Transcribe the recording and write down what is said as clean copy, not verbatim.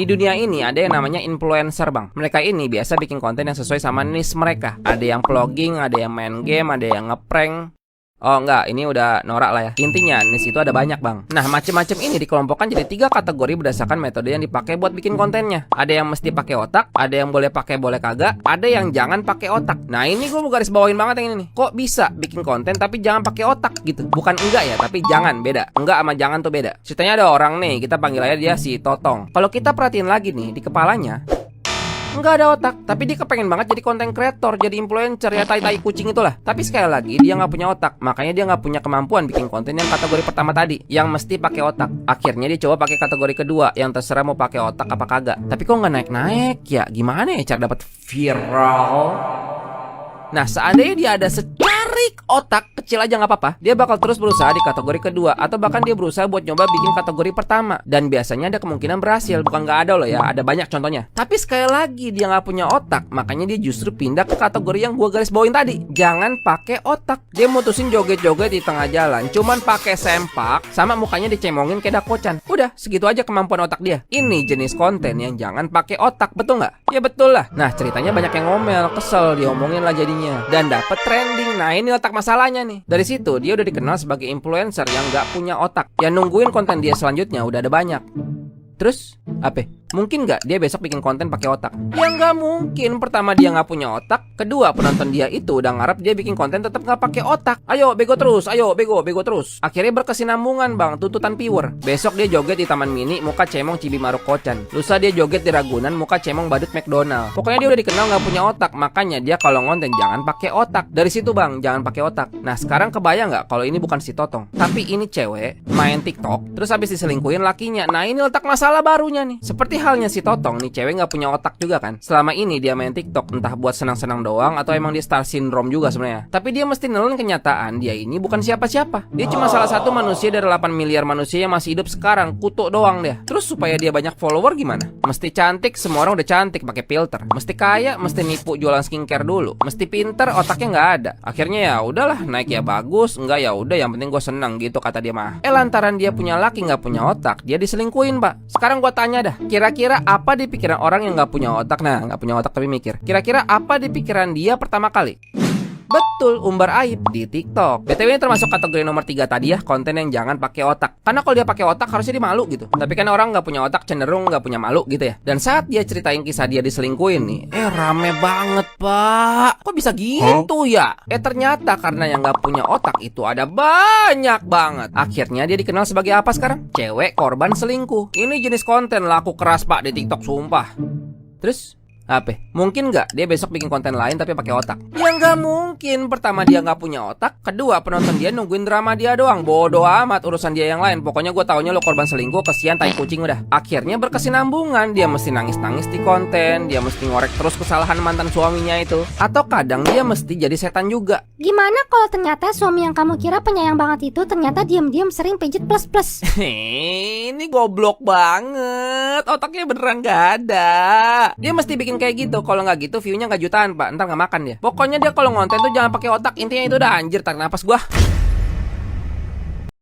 Di dunia ini ada yang namanya influencer, Bang. Mereka ini biasa bikin konten yang sesuai sama niche mereka. Ada yang vlogging, ada yang main game, ada yang ngeprank. Oh enggak, ini udah norak lah ya. Intinya, niche itu ada banyak, Bang. Nah, macem-macem ini dikelompokkan jadi 3 kategori berdasarkan metode yang dipakai buat bikin kontennya. Ada yang mesti pakai otak, ada yang boleh pakai boleh kagak, ada yang jangan pakai otak. Nah, ini gue mau garis bawain banget yang ini nih. Kok bisa bikin konten tapi jangan pakai otak gitu? Bukan enggak ya, tapi jangan, beda. Enggak sama jangan tuh beda. Ceritanya ada orang nih, kita panggil aja dia si Totong. Kalau kita perhatiin lagi nih, di kepalanya nggak ada otak, tapi dia kepengen banget jadi konten kreator, jadi influencer, ya tai-tai kucing itulah. Tapi sekali lagi dia nggak punya otak, makanya dia nggak punya kemampuan bikin konten yang kategori pertama tadi, yang mesti pakai otak. Akhirnya dia coba pakai kategori kedua, yang terserah mau pakai otak apa kagak. Tapi kok nggak naik-naik ya? Gimana ya cara dapat viral? Nah, seandainya dia ada secarik otak kecil aja nggak apa-apa, dia bakal terus berusaha di kategori kedua, atau bahkan dia berusaha buat nyoba bikin kategori pertama. Dan biasanya ada kemungkinan berhasil, bukan nggak ada loh ya, ada banyak contohnya. Tapi sekali lagi dia nggak punya otak, makanya dia justru pindah ke kategori yang gua garis bawain tadi. Jangan pakai otak. Dia mutusin joget-joget di tengah jalan, cuman pakai sempak, sama mukanya dicemongin kayak dakocan. Udah, segitu aja kemampuan otak dia. Ini jenis konten yang jangan pakai otak, betul nggak? Ya betul lah. Nah, ceritanya banyak yang ngomel, kesel, diomongin lah jadinya. Dan dapet trending. Nah, ini letak masalahnya nih. Dari situ dia udah dikenal sebagai influencer yang gak punya otak. Yang nungguin konten dia selanjutnya udah ada banyak. Terus apa? Mungkin nggak dia besok bikin konten pakai otak? Ya nggak mungkin. Pertama dia nggak punya otak. Kedua penonton dia itu udah ngarep dia bikin konten tetap nggak pakai otak. Ayo bego terus, ayo bego terus. Akhirnya berkesinambungan, Bang, tuntutan viewer. Besok dia joget di Taman Mini, muka cemong Cibimaruk Kocan. Lusa dia joget di Ragunan, muka cemong badut McDonald. Pokoknya dia udah dikenal nggak punya otak. Makanya dia kalau ngonten jangan pakai otak. Dari situ, Bang, jangan pakai otak. Nah, sekarang kebayang nggak kalau ini bukan si Totong, tapi ini cewek main TikTok terus habis diselingkuhin lakinya. Nah, ini letak masalah barunya nih. Seperti halnya si Totong nih, cewek nggak punya otak juga kan. Selama ini dia main TikTok entah buat senang-senang doang atau emang dia star syndrome juga sebenarnya. Tapi dia mesti nelen kenyataan dia ini bukan siapa-siapa. Dia cuma salah satu manusia dari 8 miliar manusia yang masih hidup sekarang. Kutuk doang dia. Terus supaya dia banyak follower gimana? Mesti cantik, semua orang udah cantik pakai filter. Mesti kaya, mesti nipu jualan skincare dulu. Mesti pinter, otaknya nggak ada. Akhirnya ya udahlah, naik ya bagus, enggak ya udah, yang penting gue seneng gitu kata dia mah. Lantaran dia punya laki nggak punya otak, dia diselingkuhin, Pak. Sekarang gue tanya dah, kira-kira apa di pikiran orang yang nggak punya otak? Nah, nggak punya otak tapi mikir. Kira-kira apa di pikiran dia pertama kali? Betul, umbar aib di TikTok. BTW ini termasuk kategori nomor 3 tadi ya, konten yang jangan pakai otak. Karena kalau dia pakai otak harusnya dia malu gitu. Tapi kan orang nggak punya otak cenderung nggak punya malu gitu ya. Dan saat dia ceritain kisah dia diselingkuhin nih, rame banget, Pak. Kok bisa gitu ya? Ternyata karena yang nggak punya otak itu ada banyak banget. Akhirnya dia dikenal sebagai apa sekarang? Cewek korban selingkuh. Ini jenis konten laku keras, Pak, di TikTok, sumpah. Terus apa? Mungkin nggak dia besok bikin konten lain tapi pakai otak? Ya nggak mungkin. Pertama dia nggak punya otak. Kedua penonton dia nungguin drama dia doang. Bodoh amat urusan dia yang lain. Pokoknya gue taunya lo korban selingkuh, kesian tai kucing udah. Akhirnya berkesinambungan. Dia mesti nangis-nangis di konten. Dia mesti ngorek terus kesalahan mantan suaminya itu. Atau kadang dia mesti jadi setan juga. Gimana kalau ternyata suami yang kamu kira penyayang banget itu ternyata diam-diam sering pijit plus-plus? Ini goblok banget. Otaknya beneran nggak ada. Dia mesti bikin kayak gitu. Kalau nggak gitu view-nya nggak jutaan, Pak. Ntar nggak makan dia. Pokoknya dia kalau ngonten tuh jangan pakai otak. Intinya itu udah, anjir, tarik napas gua.